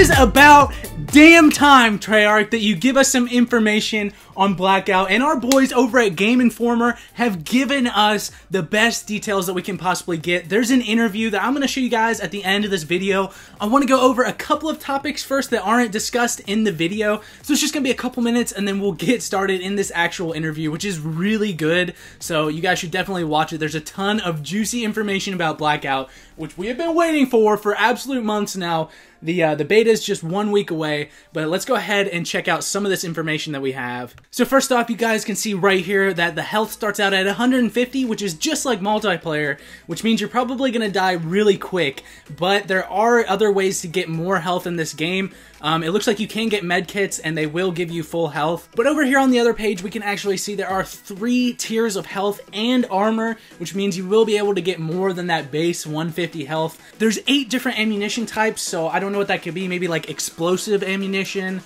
is about damn time, Treyarch, that you give us some information on Blackout, and our boys over at Game Informer have given us the best details that we can possibly get. There's an interview that I'm going to show you guys at the end of this video. I want to go over a couple of topics first that aren't discussed in the video, so it's just going to be a couple minutes and then we'll get started in this actual interview, which is really good, so you guys should definitely watch it. There's a ton of juicy information about Blackout, which we have been waiting for absolute months now. The beta is just 1 week away, but let's go ahead and check out some of this information that we have. So first off, you guys can see right here that the health starts out at 150, which is just like multiplayer, which means you're probably going to die really quick, but there are other ways to get more health in this game. It looks like you can get med kits and they will give you full health. But over here on the other page, we can actually see there are 3 tiers of health and armor, which means you will be able to get more than that base 150 health. There's 8 different ammunition types, so I don't know what that could be. Maybe like explosive ammunition,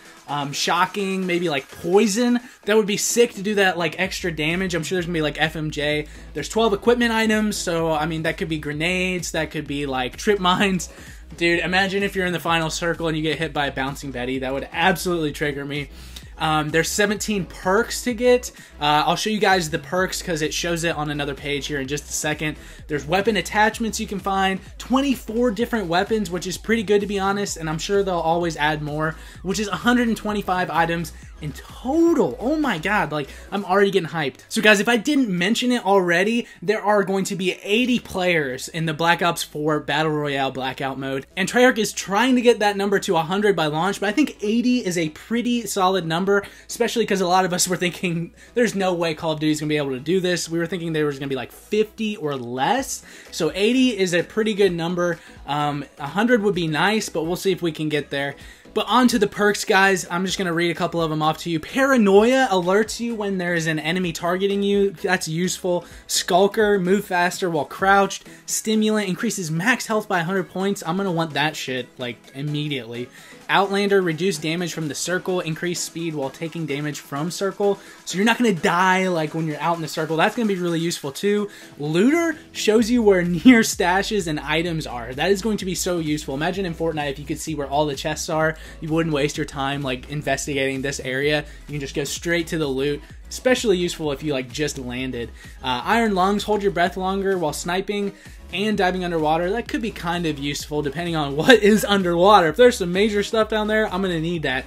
shocking, maybe like poison. That would be sick to do that like extra damage. I'm sure there's gonna be like FMJ. There's 12 equipment items, so I mean that could be grenades, that could be like trip mines. Dude, imagine if you're in the final circle and you get hit by a bouncing Betty. That would absolutely trigger me. There's 17 perks to get. I'll show you guys the perks because it shows it on another page here in just a second. There's weapon attachments you can find, 24 different weapons, which is pretty good to be honest, and I'm sure they'll always add more, which is 125 items in total. Oh my god, like I'm already getting hyped. So guys, if I didn't mention it already, there are going to be 80 players in the Black Ops 4 Battle Royale Blackout mode, and Treyarch is trying to get that number to 100 by launch, but I think 80 is a pretty solid number, especially because a lot of us were thinking there's no way Call of Duty is going to be able to do this. We were thinking there was going to be like 50 or less, so 80 is a pretty good number. 100 would be nice, but we'll see if we can get there. But on to the perks, guys. I'm just going to read a couple of them off to you. Paranoia alerts you when there's an enemy targeting you. That's useful. Skulker, move faster while crouched. Stimulant increases max health by 100 points. I'm going to want that shit, like, immediately. Outlander, reduce damage from the circle, increase speed while taking damage from circle. So you're not going to die like when you're out in the circle. That's going to be really useful too. Looter shows you where near stashes and items are. That is going to be so useful. Imagine in Fortnite if you could see where all the chests are. You wouldn't waste your time like investigating this area. You can just go straight to the loot. Especially useful if you like just landed. Iron Lungs, hold your breath longer while sniping and diving underwater. That could be kind of useful depending on what is underwater. If there's some major stuff down there, I'm gonna need that.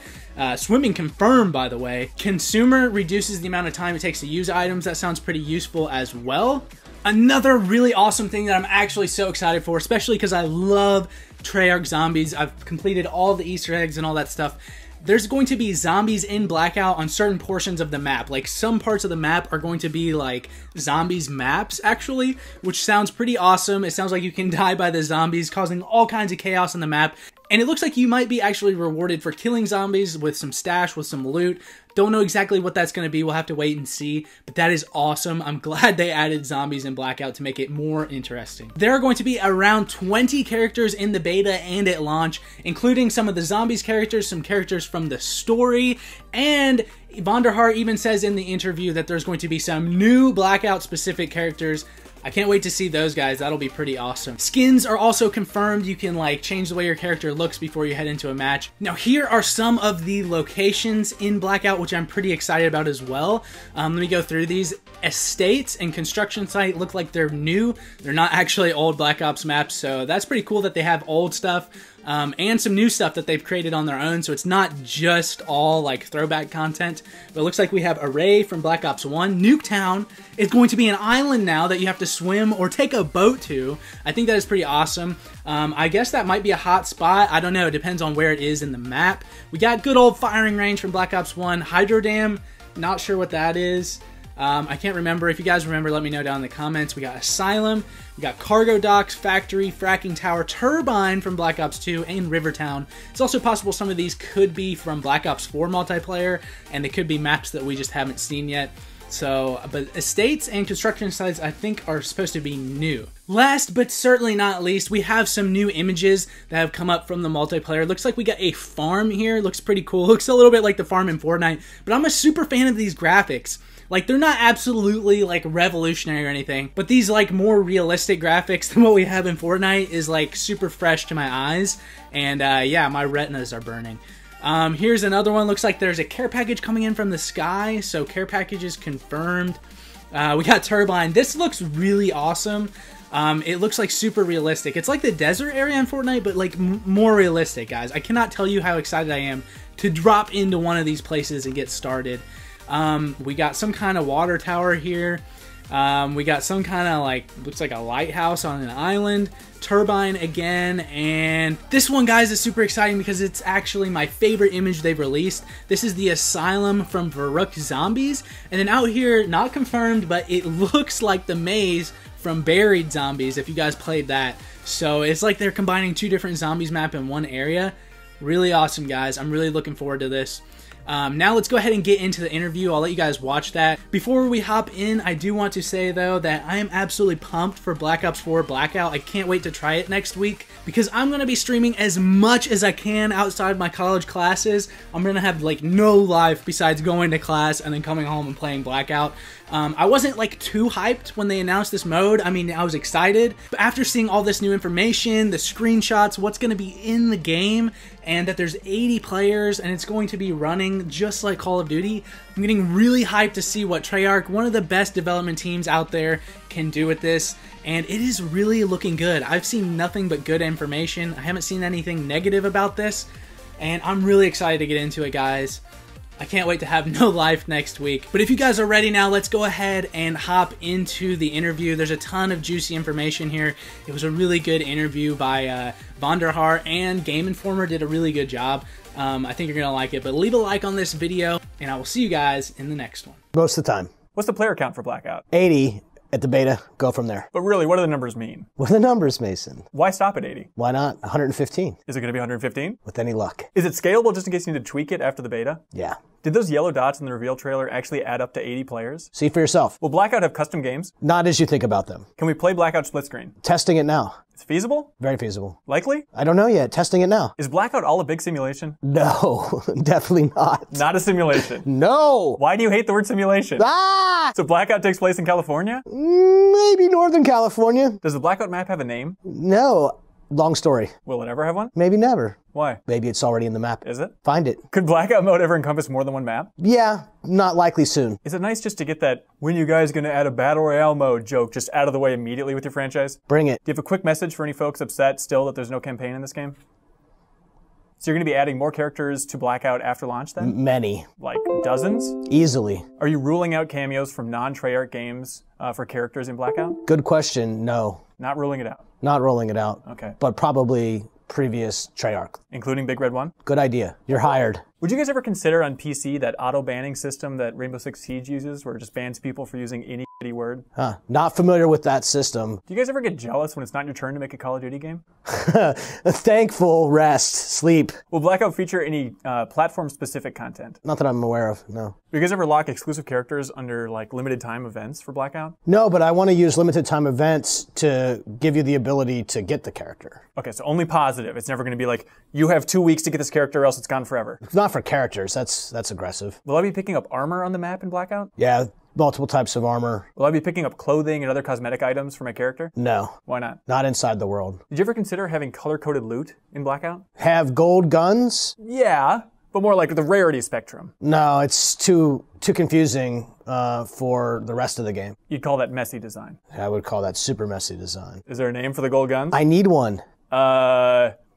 Swimming confirmed, by the way. Consumer reduces the amount of time it takes to use items. That sounds pretty useful as well. Another really awesome thing that I'm actually so excited for, especially because I love Treyarch zombies. I've completed all the Easter eggs and all that stuff. There's going to be zombies in Blackout on certain portions of the map. Like some parts of the map are going to be like zombies maps actually, which sounds pretty awesome. It sounds like you can die by the zombies, causing all kinds of chaos on the map. And it looks like you might be actually rewarded for killing zombies with some stash, with some loot. Don't know exactly what that's going to be. We'll have to wait and see. But that is awesome. I'm glad they added zombies in Blackout to make it more interesting. There are going to be around 20 characters in the beta and at launch, including some of the zombies characters, some characters from the story, and VONDERHAAR even says in the interview that there's going to be some new Blackout specific characters. I can't wait to see those guys. That'll be pretty awesome. Skins are also confirmed. You can like change the way your character looks before you head into a match. Now here are some of the locations in Blackout, which I'm pretty excited about as well. Let me go through these. Estates and construction site look like they're new. They're not actually old Black Ops maps, so that's pretty cool that they have old stuff. And some new stuff that they've created on their own, so it's not just all like throwback content. But it looks like we have Array from Black Ops 1. Nuketown is going to be an island now that you have to swim or take a boat to. I think that is pretty awesome. I guess that might be a hot spot. I don't know. It depends on where it is in the map. We got good old firing range from Black Ops 1. Hydro Dam, not sure what that is. I can't remember. If you guys remember, let me know down in the comments. We got Asylum, we got Cargo Docks, Factory, Fracking Tower, Turbine from Black Ops 2, and Rivertown. It's also possible some of these could be from Black Ops 4 multiplayer, and they could be maps that we just haven't seen yet. So, but estates and construction sites I think are supposed to be new. Last but certainly not least, we have some new images that have come up from the multiplayer. Looks like we got a farm here. Looks pretty cool. Looks a little bit like the farm in Fortnite, but I'm a super fan of these graphics. Like, they're not absolutely like revolutionary or anything, but these like more realistic graphics than what we have in Fortnite is like super fresh to my eyes. And yeah, my retinas are burning. Here's another one. Looks like there's a care package coming in from the sky. So care package is confirmed. We got Turbine. This looks really awesome. It looks like super realistic. It's like the desert area in Fortnite, but like more realistic, guys. I cannot tell you how excited I am to drop into one of these places and get started. We got some kind of water tower here. We got some kind of like, looks like a lighthouse on an island. Turbine again, and this one, guys, is super exciting because it's actually my favorite image they've released. This is the asylum from Varrock Zombies, and then out here, not confirmed, but it looks like the maze from Buried Zombies, if you guys played that. So it's like they're combining two different zombies map in one area. Really awesome, guys. I'm really looking forward to this. Now let's go ahead and get into the interview. I'll let you guys watch that. Before we hop in, I do want to say, though, that I am absolutely pumped for Black Ops 4 Blackout. I can't wait to try it next week because I'm going to be streaming as much as I can outside my college classes. I'm going to have, like, no life besides going to class and then coming home and playing Blackout. I wasn't, like, too hyped when they announced this mode. I mean, I was excited. But after seeing all this new information, the screenshots, what's going to be in the game, and that there's 80 players and it's going to be running just like Call of Duty, I'm getting really hyped to see what Treyarch, one of the best development teams out there, can do with this. And it is really looking good. I've seen nothing but good information. I haven't seen anything negative about this. And I'm really excited to get into it, guys. I can't wait to have no life next week. But if you guys are ready now, let's go ahead and hop into the interview. There's a ton of juicy information here. It was a really good interview by VONDERHAAR, and Game Informer did a really good job. I think you're going to like it. But leave a like on this video, and I will see you guys in the next one. Most of the time. What's the player count for Blackout? 80 at the beta. Go from there. But really, what do the numbers mean? What are the numbers, Mason? Why stop at 80? Why not 115? Is it going to be 115? With any luck. Is it scalable just in case you need to tweak it after the beta? Yeah. Did those yellow dots in the reveal trailer actually add up to 80 players? See for yourself. Will Blackout have custom games? Not as you think about them. Can we play Blackout split screen? Testing it now. It's feasible? Very feasible. Likely? I don't know yet. Testing it now. Is Blackout all a big simulation? No, definitely not. Not a simulation. No. Why do you hate the word simulation? Ah! So Blackout takes place in California? Maybe Northern California. Does the Blackout map have a name? No. Long story. Will it ever have one? Maybe never. Why? Maybe it's already in the map. Is it? Find it. Could Blackout mode ever encompass more than one map? Yeah, not likely soon. Is it nice just to get that, when you guys gonna add a Battle Royale mode joke just out of the way immediately with your franchise? Bring it. Do you have a quick message for any folks upset still that there's no campaign in this game? So you're going to be adding more characters to Blackout after launch then? Many. Like dozens? Easily. Are you ruling out cameos from non-Treyarch games for characters in Blackout? Good question. No. Not ruling it out? Not rolling it out. Okay. But probably previous Treyarch. Including Big Red 1? Good idea. You're hired. Would you guys ever consider on PC that auto-banning system that Rainbow Six Siege uses where it just bans people for using any shitty word? Huh. Not familiar with that system. Do you guys ever get jealous when it's not your turn to make a Call of Duty game? Thankful, rest, sleep. Will Blackout feature any platform-specific content? Not that I'm aware of, no. Do you guys ever lock exclusive characters under like limited time events for Blackout? No, but I want to use limited time events to give you the ability to get the character. Okay, so only positive. It's never going to be like, you have 2 weeks to get this character or else it's gone forever. It's not for characters. That's aggressive. Will I be picking up armor on the map in Blackout? Yeah, multiple types of armor. Will I be picking up clothing and other cosmetic items for my character? No. Why not? Not inside the world. Did you ever consider having color-coded loot in Blackout? Have gold guns? Yeah, but more like the rarity spectrum. No, it's too confusing for the rest of the game. You'd call that messy design. I would call that super messy design. Is there a name for the gold guns? I need one.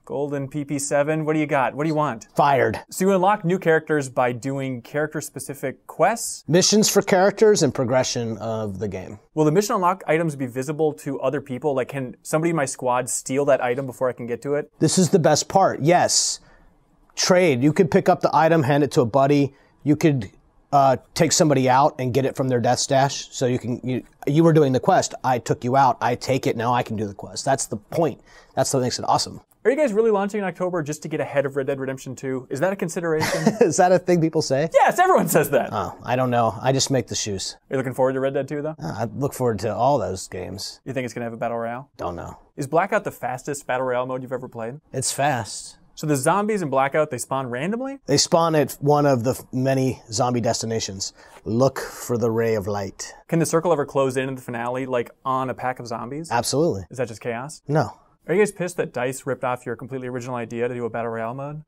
Golden PP7, what do you got? What do you want? Fired. So you unlock new characters by doing character-specific quests? Missions for characters and progression of the game. Will the mission unlock items be visible to other people? Like, can somebody in my squad steal that item before I can get to it? This is the best part, yes. Trade. You could pick up the item, hand it to a buddy. You could take somebody out and get it from their death stash. So you were doing the quest. I took you out. I take it. Now I can do the quest. That's the point. That's what makes it awesome. Are you guys really launching in October just to get ahead of Red Dead Redemption 2? Is that a consideration? Is that a thing people say? Yes, everyone says that. Oh, I don't know. I just make the shoes. Are you looking forward to Red Dead 2, though? I look forward to all those games. You think it's going to have a Battle Royale? Don't know. Is Blackout the fastest Battle Royale mode you've ever played? It's fast. So the zombies in Blackout, they spawn randomly? They spawn at one of the many zombie destinations. Look for the ray of light. Can the circle ever close in the finale, like on a pack of zombies? Absolutely. Is that just chaos? No. Are you guys pissed that DICE ripped off your completely original idea to do a Battle Royale mode?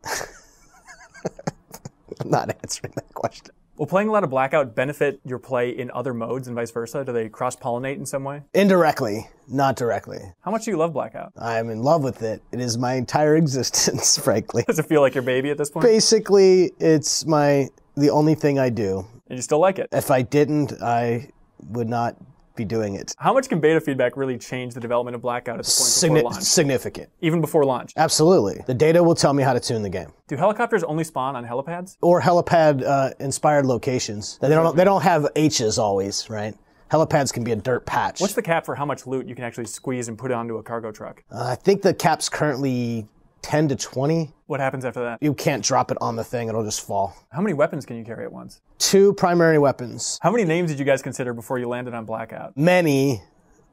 I'm not answering that question. Will playing a lot of Blackout benefit your play in other modes and vice versa? Do they cross-pollinate in some way? Indirectly, not directly. How much do you love Blackout? I'm in love with it. It is my entire existence, frankly. Does it feel like your baby at this point? Basically, it's the only thing I do. And you still like it? If I didn't, I would not be doing it. How much can beta feedback really change the development of Blackout at this point before launch? Significant. Even before launch? Absolutely. The data will tell me how to tune the game. Do helicopters only spawn on helipads? Or helipad-inspired locations. They don't have H's always, right? Helipads can be a dirt patch. What's the cap for how much loot you can actually squeeze and put onto a cargo truck? I think the cap's currently 10 to 20. What happens after that? You can't drop it on the thing, it'll just fall. How many weapons can you carry at once? 2 primary weapons. How many names did you guys consider before you landed on Blackout? Many.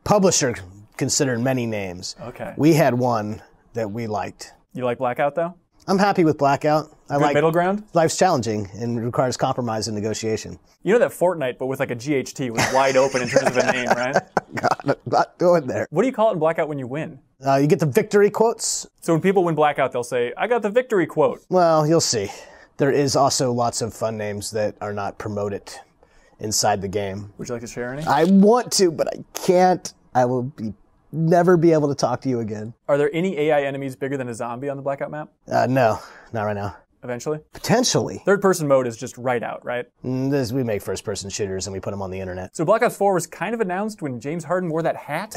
Publisher considered many names. Okay. We had one that we liked. You like Blackout though? I'm happy with Blackout. I Good like middle ground? Life's challenging and requires compromise and negotiation. You know that Fortnite, but with like a GHT, was wide open in terms of a name, right? God, I'm not going there. What do you call it in Blackout when you win? You get the victory quotes. So when people win Blackout, they'll say, I got the victory quote. Well, you'll see. There is also lots of fun names that are not promoted inside the game. Would you like to share any? I want to, but I can't. I will never be able to talk to you again. Are there any AI enemies bigger than a zombie on the Blackout map? No, not right now. Eventually? Potentially. Third-person mode is just right out, right? We make first-person shooters and we put them on the internet. So Black Ops 4 was kind of announced when James Harden wore that hat?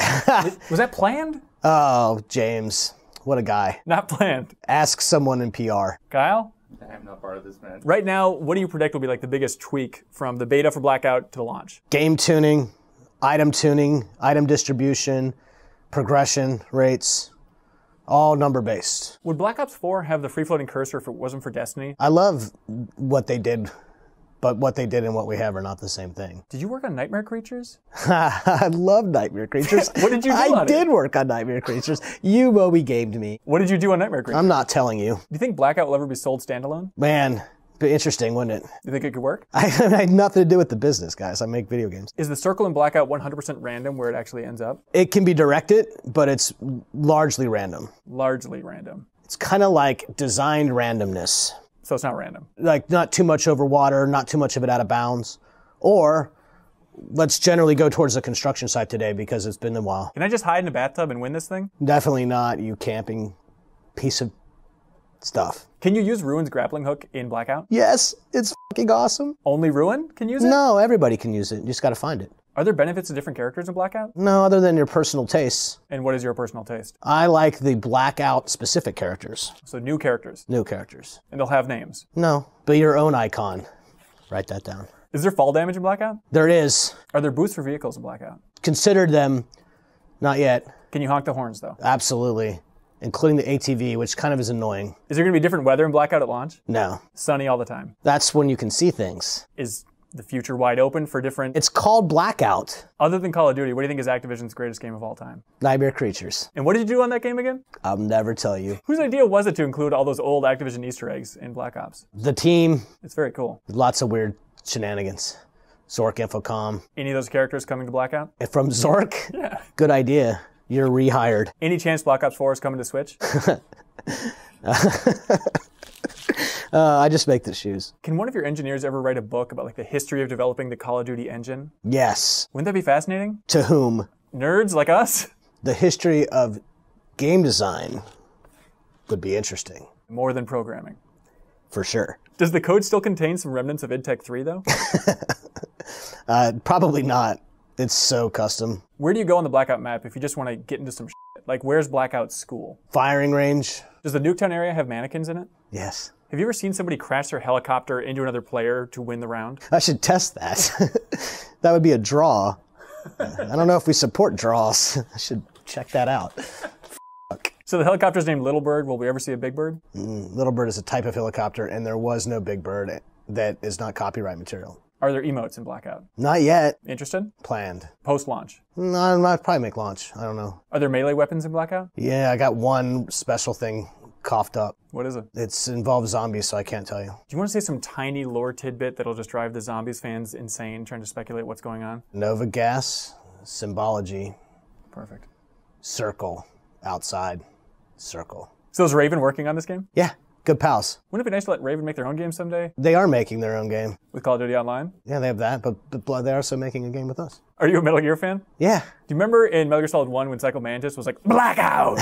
Was that planned? Oh, James. What a guy. Not planned. Ask someone in PR. Kyle? I'm not part of this, man. Right now, what do you predict will be like the biggest tweak from the beta for Blackout to the launch? Game tuning, item distribution, progression rates, all number-based. Would Black Ops 4 have the free-floating cursor if it wasn't for Destiny? I love what they did, but what they did and what we have are not the same thing. Did you work on Nightmare Creatures? I love Nightmare Creatures. What did you do on it? I did work on Nightmare Creatures. You Moby gamed me. What did you do on Nightmare Creatures? I'm not telling you. Do you think Blackout will ever be sold standalone? Man, be interesting, wouldn't it? You think it could work? I had nothing to do with the business, guys. I make video games. Is the circle in Blackout 100% random where it actually ends up? It can be directed, but it's largely random. Largely random. It's kind of like designed randomness. So it's not random. Like not too much over water, not too much of it out of bounds. Or let's generally go towards the construction site today because it's been a while. Can I just hide in a bathtub and win this thing? Definitely not, you camping piece of stuff. Can you use Ruin's grappling hook in Blackout? Yes, it's fucking awesome. Only Ruin can use it? No, everybody can use it. You just got to find it. Are there benefits to different characters in Blackout? No, other than your personal tastes. And what is your personal taste? I like the Blackout specific characters. So new characters. New characters. And they'll have names. No, be your own icon. Write that down. Is there fall damage in Blackout? There is. Are there boosts for vehicles in Blackout? Considered them. Not yet. Can you honk the horns though? Absolutely. Including the ATV, which kind of is annoying. Is there going to be different weather in Blackout at launch? No. Sunny all the time. That's when you can see things. Is the future wide open for different... It's called Blackout. Other than Call of Duty, what do you think is Activision's greatest game of all time? Nightmare Creatures. And what did you do on that game again? I'll never tell you. Whose idea was it to include all those old Activision Easter eggs in Black Ops? The team. It's very cool. Lots of weird shenanigans. Zork Infocom. Any of those characters coming to Blackout? From Zork? Yeah. Good idea. You're rehired. Any chance Black Ops 4 is coming to Switch? I just make the shoes. Can one of your engineers ever write a book about like the history of developing the Call of Duty engine? Yes. Wouldn't that be fascinating? To whom? Nerds like us? The history of game design would be interesting. More than programming. For sure. Does the code still contain some remnants of IdTech 3 though? Probably not. It's so custom. Where do you go on the Blackout map if you just want to get into some shit? Like where's Blackout school? Firing range. Does the Nuketown area have mannequins in it? Yes. Have you ever seen somebody crash their helicopter into another player to win the round? I should test that. That would be a draw. I don't know if we support draws. I should check that out. So the helicopter's named Little Bird. Will we ever see a Big Bird? Little Bird is a type of helicopter, and there was no Big Bird that is not copyright material. Are there emotes in Blackout? Not yet. Interested? Planned. Post-launch? No, I'll probably make launch. I don't know. Are there melee weapons in Blackout? Yeah, I got one special thing coughed up. What is it? It involves zombies, so I can't tell you. Do you want to say some tiny lore tidbit that'll just drive the Zombies fans insane, trying to speculate what's going on? Nova gas, symbology, Perfect. circle, outside, circle. So is Raven working on this game? Yeah, good pals. Wouldn't it be nice to let Raven make their own game someday They are making their own game. with Call of Duty Online? Yeah, they have that, but they're also making a game with us. Are you a Metal Gear fan? Yeah. Do you remember in Metal Gear Solid 1 when Psycho Mantis was like, Blackout?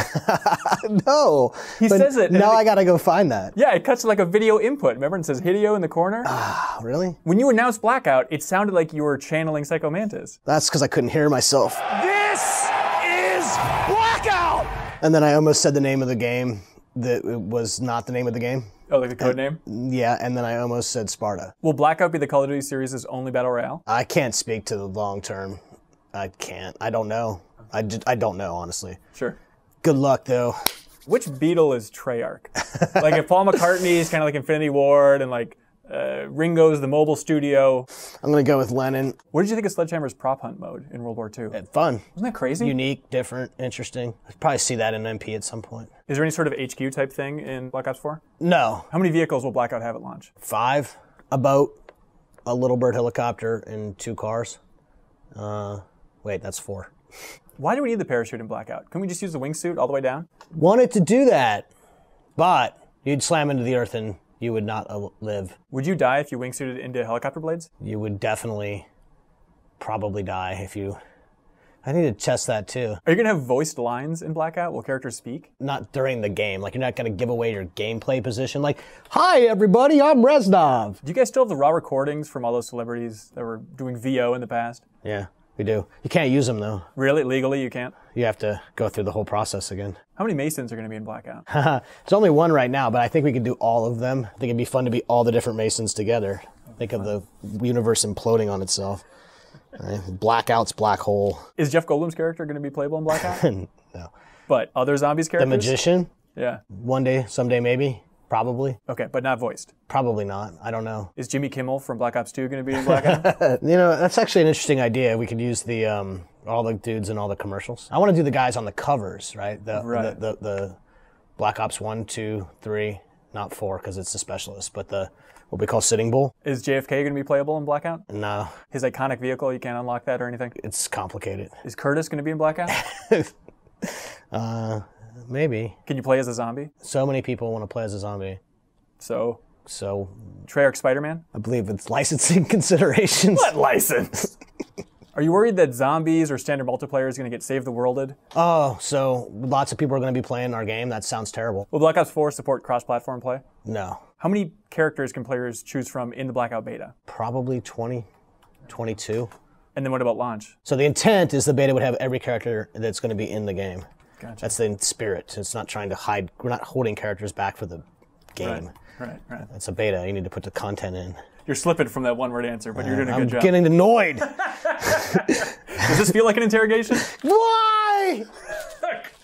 No. He says it. Now I gotta go find that. Yeah, it cuts to like a video input. Remember, it says Hideo in the corner? Oh, really? When you announced Blackout, it sounded like you were channeling Psycho Mantis. That's because I couldn't hear myself. This is Blackout! And then I almost said the name of the game that it was not the name of the game. Oh, like the code name? Yeah, and then I almost said Sparta. Will Blackout be the Call of Duty series' only battle royale? I can't speak to the long term. I can't. I don't know. I don't know, honestly. Sure. Good luck, though. Which Beatle is Treyarch? Like if Paul McCartney is kind of like Infinity Ward and like Ringo's the mobile studio. I'm going to go with Lennon. What did you think of Sledgehammer's prop hunt mode in World War II? Fun. Wasn't that crazy? Unique, different, interesting. I'll probably see that in MP at some point. Is there any sort of HQ type thing in Black Ops 4? No. How many vehicles will Blackout have at launch? 5. A boat, a Little Bird helicopter, and 2 cars. Wait, that's 4. Why do we need the parachute in Blackout? Couldn't we just use the wingsuit all the way down? Wanted to do that, but you'd slam into the earth and you would not live. Would you die if you wingsuited into helicopter blades? You would definitely probably die if you... I need to test that too. Are you going to have voiced lines in Blackout? Will characters speak? Not during the game. Like, you're not going to give away your gameplay position. Like, hi, everybody, I'm Reznov. Do you guys still have the raw recordings from all those celebrities that were doing VO in the past? Yeah, we do. You can't use them, though. Really? Legally, you can't? You have to go through the whole process again. How many Masons are going to be in Blackout? There's only one right now, but I think we could do all of them. I think it'd be fun to be all the different Masons together. Think of the universe imploding on itself. Right? Blackout's black hole. Is Jeff Goldblum's character going to be playable in Blackout? No. But other zombies characters? The magician? Yeah. One day, someday, maybe. Probably. Okay, but not voiced. Probably not. I don't know. Is Jimmy Kimmel from Black Ops 2 going to be in Blackout? You know, that's actually an interesting idea. We could use the all the dudes in all the commercials. I want to do the guys on the covers, right? The Black Ops 1, 2, 3, not 4 because it's the specialist, but the what we call Sitting Bull. Is JFK going to be playable in Blackout? No. His iconic vehicle, you can't unlock that or anything? It's complicated. Is Curtis going to be in Blackout? Maybe. Can you play as a zombie? So many people want to play as a zombie. So Treyarch Spider-Man? I believe it's licensing considerations. What license? Are you worried that zombies or standard multiplayer is going to get Save the Worlded? Oh, so lots of people are going to be playing our game? That sounds terrible. Will Black Ops 4 support cross-platform play? No. How many characters can players choose from in the Blackout beta? Probably 20, 22. And then what about launch? So the intent is the beta would have every character that's going to be in the game. Gotcha. That's the spirit. It's not trying to hide. We're not holding characters back for the game. Right. It's a beta. You need to put the content in. You're slipping from that one-word answer, but you're doing a good job. I'm getting annoyed. Does this feel like an interrogation? Why?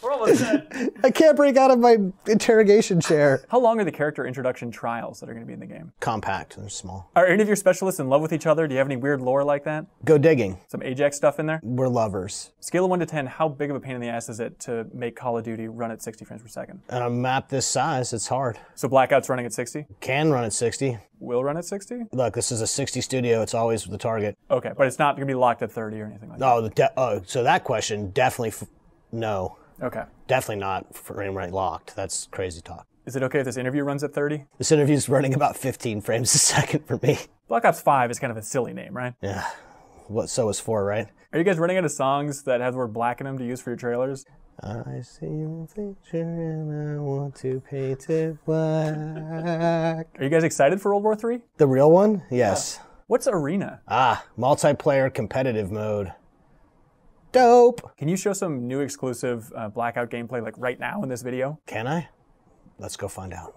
We're almost done. I can't break out of my interrogation chair. How long are the character introduction trials that are going to be in the game? Compact. They're small. Are any of your specialists in love with each other? Do you have any weird lore like that? Go digging. Some Ajax stuff in there? We're lovers. Scale of 1 to 10, how big of a pain in the ass is it to make Call of Duty run at 60 frames per second? On a map this size, it's hard. So Blackout's running at 60? Can run at 60. Will run at 60? Look, this is a 60 studio. It's always the target. Okay, but it's not going to be locked at 30 or anything like that? So that question, definitely no. Okay. Definitely not frame rate locked. That's crazy talk. Is it okay if this interview runs at 30? This interview's running about 15 frames a second for me. Black Ops 5 is kind of a silly name, right? Yeah. So is 4, right? Are you guys running out of songs that have the word black in them to use for your trailers? I see the picture and I want to paint it black. Are you guys excited for World War III? The real one? Yes. Yeah. What's Arena? Multiplayer competitive mode. Dope. Can you show some new exclusive Blackout gameplay like right now in this video? Can I? Let's go find out.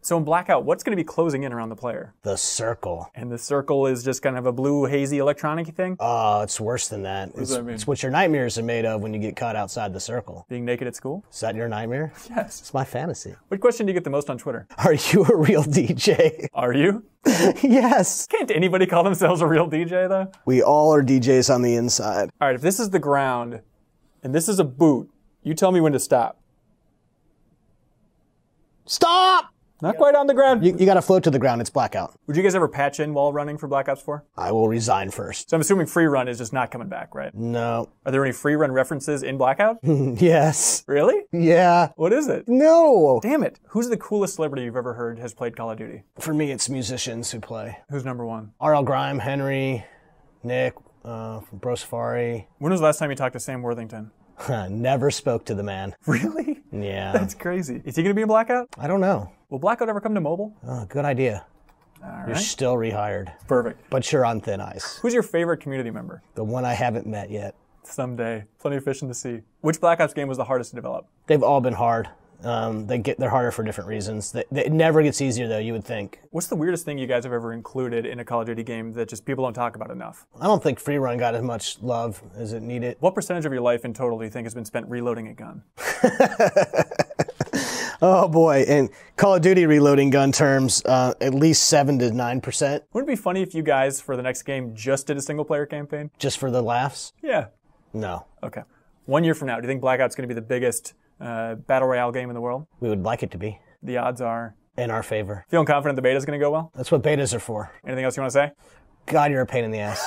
So in Blackout, what's going to be closing in around the player? The circle. And the circle is just kind of a blue, hazy, electronic thing? Oh, it's worse than that. What does that mean? It's what your nightmares are made of when you get caught outside the circle. Being naked at school? Is that your nightmare? Yes. It's my fantasy. What question do you get the most on Twitter? Are you a real DJ? Are you? Yes. Can't anybody call themselves a real DJ, though? We all are DJs on the inside. All right, if this is the ground and this is a boot, you tell me when to stop. Stop! Not quite on the ground. You got to float to the ground. It's Blackout. Would you guys ever patch in while running for Black Ops 4? I will resign first. So I'm assuming free run is just not coming back, right? No. Are there any free run references in Blackout? Yes. Really? Yeah. What is it? No. Damn it. Who's the coolest celebrity you've ever heard has played Call of Duty? For me, it's musicians who play. Who's number one? R.L. Grime, Henry, Nick, from Bro Safari. When was the last time you talked to Sam Worthington? Never spoke to the man. Really? Yeah. That's crazy. Is he going to be in Blackout? I don't know. Will Blackout ever come to mobile? Oh, good idea. All You're right. still rehired. Perfect. But you're on thin ice. Who's your favorite community member? The one I haven't met yet. Someday. Plenty of fish in the sea. Which Black Ops game was the hardest to develop? They've all been hard. They're harder for different reasons. It never gets easier, though, you would think. What's the weirdest thing you guys have ever included in a Call of Duty game that just people don't talk about enough? I don't think free run got as much love as it needed. What percentage of your life in total do you think has been spent reloading a gun? Oh boy, in Call of Duty reloading gun terms, at least 7 to 9%. Wouldn't it be funny if you guys, for the next game, just did a single-player campaign? Just for the laughs? Yeah. No. Okay. 1 year from now, do you think Blackout's going to be the biggest Battle Royale game in the world? We would like it to be. The odds are... In our favor. Feeling confident the beta's going to go well? That's what betas are for. Anything else you want to say? God, you're a pain in the ass.